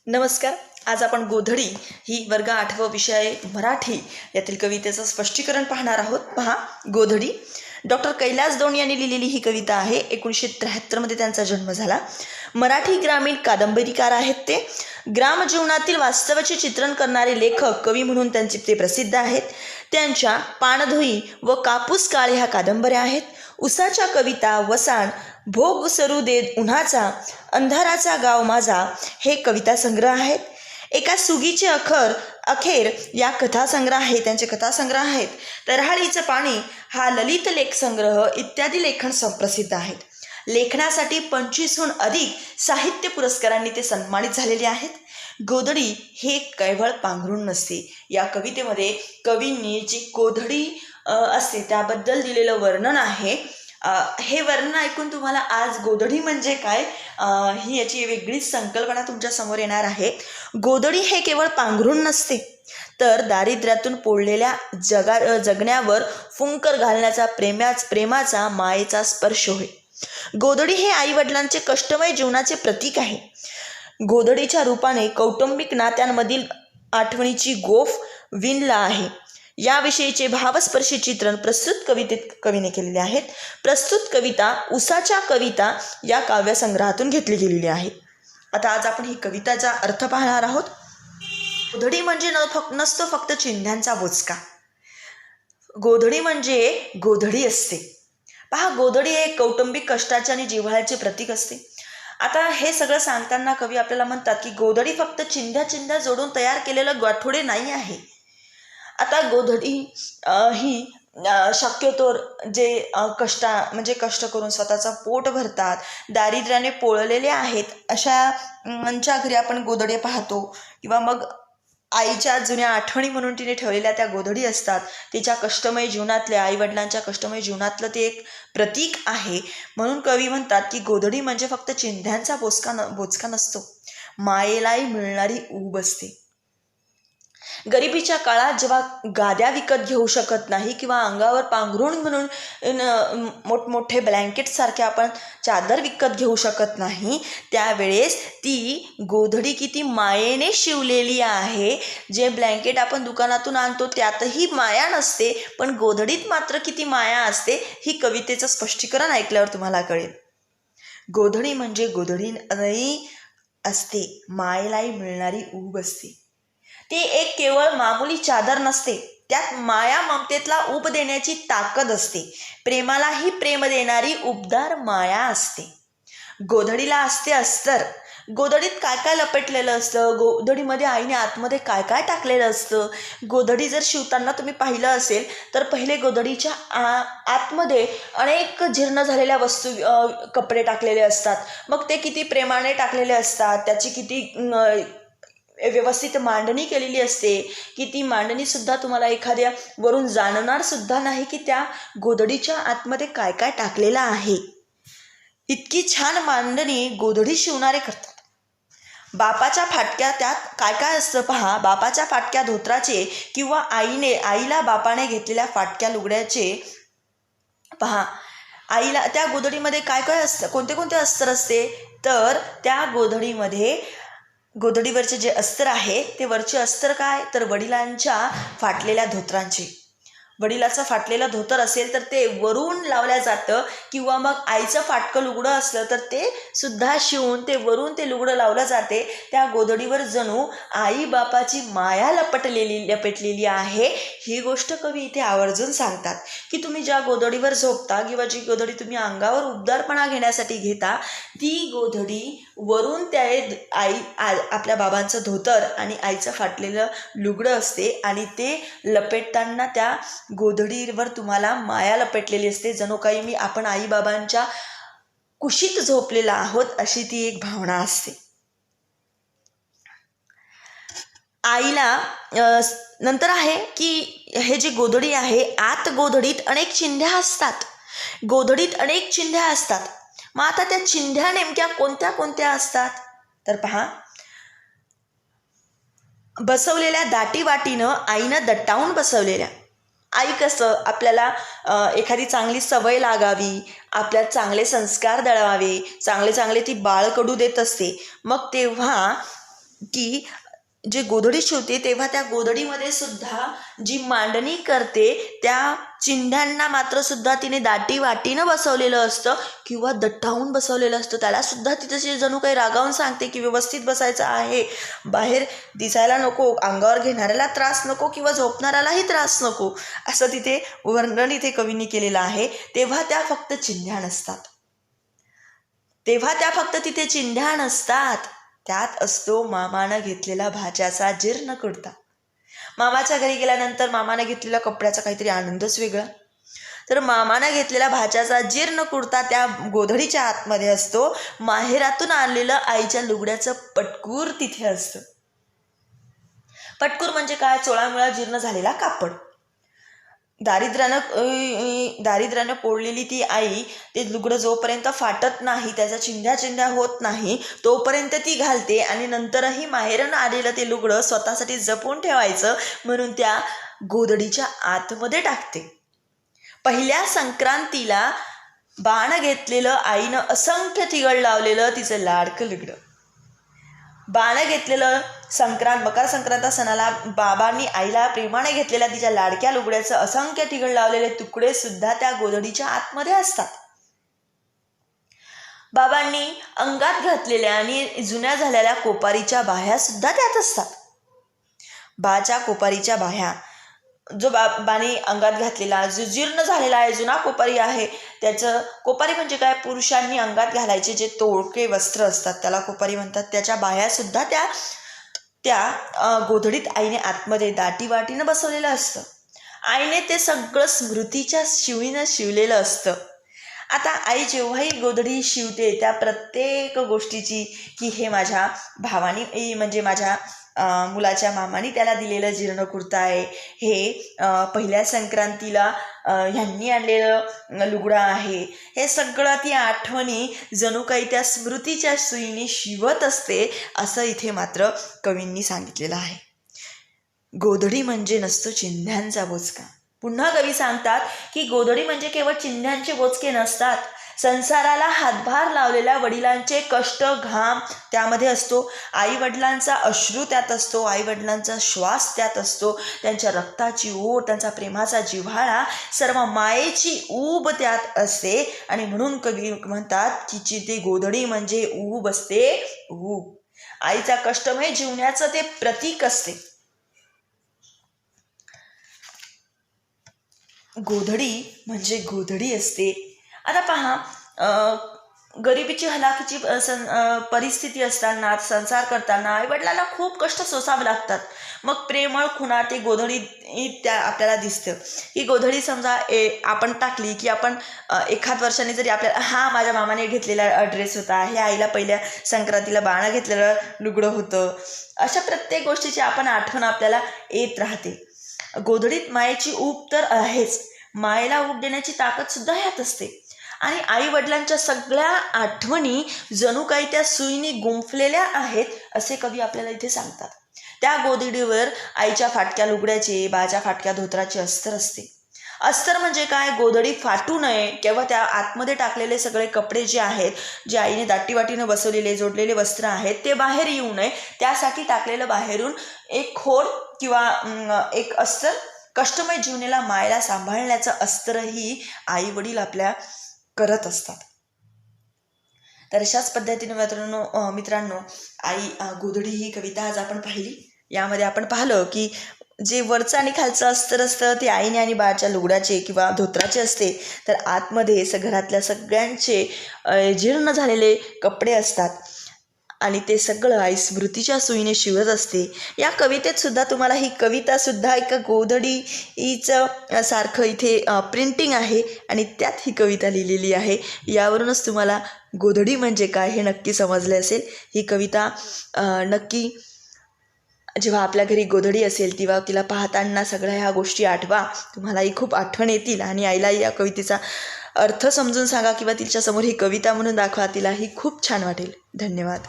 नमस्कार. आज आपण गोधडी ही वर्ग 8 विषय मराठी यातील कवितेचं स्पष्टीकरण पाहणार आहोत. पहा, गोधडी डॉक्टर कैलास दौंड यांनी लिहिलेली ही कविता आहे. 1973 मध्ये त्यांचा जन्म झाला. मराठी ग्रामीण कादंबरीकार आहेत ते. ग्रामजीवनातील वास्तवाचे चित्रण करणारे लेखक, कवी म्हणून ते प्रसिद्ध आहेत. त्यांच्या पाणधुई व कापूस काळे ह्या कादंबऱ्या आहेत. उसाच्या कविता, वसाण, भोग सरू दे उन्हाचा, अंधाराचा गाव माझा हे कविता संग्रह आहेत. एका सुगीचे अखेर या कथासंग्रह आहे, त्यांचे कथासंग्रह आहेत. तरहाळीचं पाणी हा ललित लेख संग्रह इत्यादी लेखन प्रसिद्ध आहेत. लेखनासाठी 25हून अधिक साहित्य पुरस्कारांनी ते सन्मानित झालेले आहेत. गोधडी हे केवळ पांघरूण नसते. या कवितेमध्ये कवींनी जी गोधडी असते त्याबद्दल दिलेलं वर्णन आहे. हे वर्णन ऐकून तुम्हाला आज गोधडी म्हणजे काय ही याची वेगळीच संकल्पना तुमच्या समोर येणार आहे. गोधडी हे केवळ पांघरूण नसते, तर दारिद्र्यातून पोळलेल्या जगण्यावर फुंकर घालण्याचा प्रेमाचा मायेचा स्पर्श होय. गोधडी हे आईवडिलांचे कष्टमय जीवनाचे प्रतीक आहे. गोधडीच्या रूपाने कौटुंबिक नात्यांमधील आठवणीची गोफ विणला आहे. याविषयीचे भावस्पर्शी चित्रण प्रस्तुत कवितेत कवीने केलेले आहेत. प्रस्तुत कविता उसाच्या कविता या काव्यसंग्रहातून घेतली गेलेली आहे. आता आज आपण ही कविताचा अर्थ पाहणार आहोत. गोधडी म्हणजे नसतो फक्त चिंध्यांचा बोचका. गोधडी म्हणजे गोधडी असते. पहा, गोधडी हे कौटुंबिक कष्टाचे आणि जिव्हाळ्याचे प्रतीक असते. आता हे सगळं सांगताना कवी आपल्याला म्हणतात की गोधडी फक्त चिंध्या जोडून तयार केलेलं गाठोडे नाही आहे. आता गोधडी ही शक्यतोवर जे कष्ट करून स्वतःचा पोट भरतात, दारिद्र्याने पोळलेले आहेत, अशांच्या घरी आपण गोधडी पाहतो. किंवा मग आईच्या जुन्या आठवणी म्हणून तिने ठेवलेल्या त्या गोधडी असतात. तिच्या कष्टमय जीवनातल्या, आईवडिलांच्या कष्टमय जीवनातलं ते एक प्रतीक आहे. म्हणून कवी म्हणतात की गोधडी म्हणजे फक्त चिंध्यांचा बोचका नसतो, मायेलाही मिळणारी ऊब असते. गरिबीच्या काळात जेव्हा गाद्या विकत घेऊ शकत नाही किंवा अंगावर पांघरूण म्हणून मोठमोठे ब्लँकेटसारखे आपण चादर विकत घेऊ शकत नाही, त्यावेळेस ती गोधडी किती मायेने शिवलेली आहे. जे ब्लँकेट आपण दुकानातून आणतो त्यातही माया नसते, पण गोधडीत मात्र किती माया असते ही कवितेचं स्पष्टीकरण ऐकल्यावर तुम्हाला कळेल. गोधडी म्हणजे गोधडी असते, मायेलाही मिळणारी ऊब असते. ती एक केवळ मामूली चादर नसते, त्यात माया ममतेतला ऊब देण्याची ताकद असते. प्रेमालाही प्रेम देणारी उबदार माया असते. गोधडीला असते अस्तर. गोधडीत काय काय लपेटलेलं असतं, गोधडीमध्ये आईने आतमध्ये काय काय टाकलेलं असतं. गोधडी जर शिवताना तुम्ही पाहिलं असेल तर पहिले गोधडीच्या आतमध्ये अनेक जीर्ण झालेल्या वस्तू, कपडे टाकलेले असतात. मग ते किती प्रेमाने टाकलेले असतात, त्याची किती व्यवस्थित मांडणी केलेली असते की ती मांडणीसुद्धा तुम्हाला एखाद्या वरून जाणणार सुद्धा नाही की त्या गोधडीच्या आतमध्ये काय काय टाकलेलं आहे. इतकी छान मांडणी गोधडी शिवणारे करतात. बापाच्या फाटक्या, त्यात काय काय असतं पहा. बापाच्या फाटक्या धोत्राचे किंवा आईला बापाने घेतलेल्या फाटक्या लुगड्याचे पहा. आईला त्या गोधडीमध्ये काय काय असतं, कोणते अस्तर असते, तर त्या गोधडीवरचे जे अस्तर आहे ते वरचे अस्तर काय, तर वडिलांच्या फाटलेल्या धोत्रांचे. वडिलाचं फाटलेलं धोतर असेल तर ते वरून लावल्या जातं, किंवा मग आईचं फाटकं लुगडं असलं तर ते सुद्धा शिवून ते वरून ते लुगडं लावलं जाते. त्या गोधडीवर जणू आई बापाची माया लपेटलेली आहे. ही गोष्ट कवी इथे आवर्जून सांगतात की तुम्ही ज्या गोधडीवर झोपता किंवा जी गोधडी तुम्ही अंगावर उबदारपणा घेण्यासाठी घेता, ती गोधडी वरून त्या आपल्या बाबांचं धोतर आणि आईचं फाटलेलं लुगडं असते, आणि ते लपेटताना त्या गोधडीवर तुम्हाला माया लपेटलेली असते. जणू काही आपण आईबाबांच्या कुशीत झोपलेला आहोत अशी ती एक भावना असते. आईला नंतर आहे की हे जी गोधडी आहे, आत गोधडीत अनेक चिंध्या असतात. गोधडीत अनेक चिंध्या असतात. मग आता त्या चिंध्या नेमक्या कोणत्या असतात, तर पहा. बसवलेल्या दाटी वाटीनं आईनं दट्टावून बसवलेल्या. आई कसं आपल्याला एखादी चांगली सवय लागावी, आपल्यात चांगले संस्कार दळावे, चांगले ती बाळकडू देत असते. मग तेव्हा की जे गोधडी शिवते तेव्हा त्या गोधडीमध्ये सुद्धा जी मांडणी करते त्या चिंध्यांना मात्र सुद्धा तिने दाटी वाटीनं बसवलेलं असतं किंवा दट्टावून बसवलेलं असतं. त्याला सुद्धा ती तशी जणू काही रागावून सांगते की व्यवस्थित बसायचं आहे, बाहेर दिसायला नको, अंगावर घेणाऱ्याला त्रास नको किंवा झोपणाऱ्यालाही त्रास नको, असं तिथे वर्णन इथे कवींनी केलेलं आहे. तेव्हा त्या फक्त चिंध्या नसतात, त्यात असतो मामानं घेतलेला भाच्याचा जीर्ण कुर्ता. मामाच्या घरी गेल्यानंतर मामानं घेतलेल्या कपड्याचा काहीतरी आनंदच वेगळा. तर मामानं घेतलेला भाच्याचा जीर्ण कुर्ता त्या गोधडीच्या आतमध्ये असतो. माहेरातून आणलेलं आईच्या लुगड्याचं पटकूर तिथे असतं. पटकूर म्हणजे काय? चोळामुळा जीर्ण झालेला कापड. दारिद्र्यानं पोळलेली ती आई ते लुगडं जोपर्यंत फाटत नाही, त्याच्या चिंध्या होत नाही, तोपर्यंत ती घालते आणि नंतरही माहेरनं आलेलं ते लुगडं स्वतःसाठी जपून ठेवायचं म्हणून त्या गोधडीच्या आतमध्ये टाकते. पहिल्या संक्रांतीला बाण घेतलेलं आईनं असंख्य तिघड लावलेलं तिचं लाडकं लुगडं. बाण घेतलेलं मकर संक्रांत सणाला बाबांनी आईला प्रेमाने घेतलेल्या तिच्या लाडक्या लुगड्याचं असंख्य तिघड लावलेले तुकडे सुद्धा त्या गोधडीच्या आतमध्ये असतात. बाबांनी अंगात घातलेल्या आणि जुन्या झालेल्या कोपारीच्या बाह्या सुद्धा त्यात असतात. बाच्या कोपारीच्या बाह्या, जो बाबांनी अंगात घातलेला जो जीर्ण झालेला आहे, जुना कोपारी आहे, त्याचं कोपारी म्हणजे काय? पुरुषांनी अंगात घालायचे जे तोळके वस्त्र असतात त्याला कोपारी म्हणतात. त्याच्या बाह्या सुद्धा त्या गोधडीत आईने आतमध्ये दाटी वाटीनं बसवलेलं असतं. आईने ते सगळं स्मृतीच्या शिवणीनं शिवलेलं असतं. आता आई जेव्हाही गोधडी शिवते त्या प्रत्येक गोष्टीची की हे माझ्या भावानी म्हणजे माझ्या मुलाच्या मामाने त्याला दिलेलं जीर्ण कुर्ता आहे, हे पहिल्या संक्रांतीला ह्यांनी आणलेलं लुगडं आहे, हे सगळं ती आठवणी जणू काही त्या स्मृतीच्या सुईने शिवत असते, असं इथे मात्र कवींनी सांगितलेलं आहे. गोधडी म्हणजे नसतो चिंध्यांचा बोचका. पुन्हा कवी सांगतात की गोधडी म्हणजे केवळ चिंध्यांचे बोचके नसतात, संसाराला हातभार लावलेल्या वडिलांचे कष्ट घाम त्यामध्ये असतो, आई वडिलांचा अश्रू त्यात असतो, आई वडिलांचा श्वास त्यात असतो, त्यांच्या रक्ताची ओढ, त्यांचा प्रेमाचा जिव्हाळा, सर्व मायेची ऊब त्यात असते. आणि म्हणून कवी म्हणतात की ती गोधडी म्हणजे ऊब असते, ऊब. आईचा कष्टमय जीवनाचं ते प्रतीक असते. गोधडी म्हणजे गोधडी असते. आता पहा, गरिबीची हलाखीची परिस्थिती असताना संसार करताना आईवडिलांना खूप कष्ट सोसावे लागतात. मग प्रेमळ खुणा ते गोधडी त्या आपल्याला दिसतं. ही गोधडी समजा आपण टाकली की आपण एखाद वर्षाने जरी आपल्याला माझ्या मामाने घेतलेला ड्रेस होता, हे आईला पहिल्या संक्रांतीला बाणं घेतलेलं लुगडं होतं, अशा प्रत्येक गोष्टीची आपण आठवण आपल्याला येत राहते. गोधडीत मायेची ऊब तर आहेच, मायेला ऊब देण्याची ताकद सुद्धा ह्यात असते. आणि आई वडिलांच्या सगळ्या आठवणी जणू काही त्या सुईने गुंफलेल्या आहेत असे कवी आपल्याला इथे सांगतात. त्या गोधडीवर आईच्या फाटक्या लुगड्याचे, बाच्या फाटक्या धोत्राचे अस्तर असते. अस्तर म्हणजे काय? गोधडी फाटू नये किंवा त्या आतमध्ये टाकलेले सगळे कपडे जे आहेत, जे आईने दाटीवाटीनं बसवलेले जोडलेले वस्त्र आहेत, ते बाहेर येऊ नये त्यासाठी टाकलेलं बाहेरून एक खोड किंवा एक अस्तर. कष्टमय जीवनाला मायला सांभाळण्याचं अस्त्रही आई वडील आपल्या करत असतात. तर अशाच पद्धतीने मित्रांनो आई गोधडी ही कविता आज आपण पाहिली. यामध्ये आपण पाहिलं की जे वरचं आणि खालचं अस्तर असतं ते आईने आणि बाळाच्या लुगडाचे किंवा धोत्राचे असते, तर आतमध्ये घरातल्या सगळ्यांचे जीर्ण झालेले कपडे असतात आणि ते सगळं आई स्मृतीच्या सुईने शिवत असते. या कवितेत सुद्धा तुम्हाला ही कविता सुद्धा एका गोधडीचं सारखं इथे प्रिंटिंग आहे आणि त्यात ही कविता लिहिलेली आहे. यावरूनच तुम्हाला गोधडी म्हणजे काय हे नक्की समजले असेल. ही कविता नक्की जेव्हा आपल्या घरी गोधडी असेल तेव्हा तिला पाहताना सगळ्या ह्या गोष्टी आठवा, तुम्हालाही खूप आठवण येतील. आणि आईलाही या कवितेचा अर्थ समजून सांगा किंवा तिच्यासमोर ही कविता म्हणून दाखवा, तिलाही खूप छान वाटेल. धन्यवाद.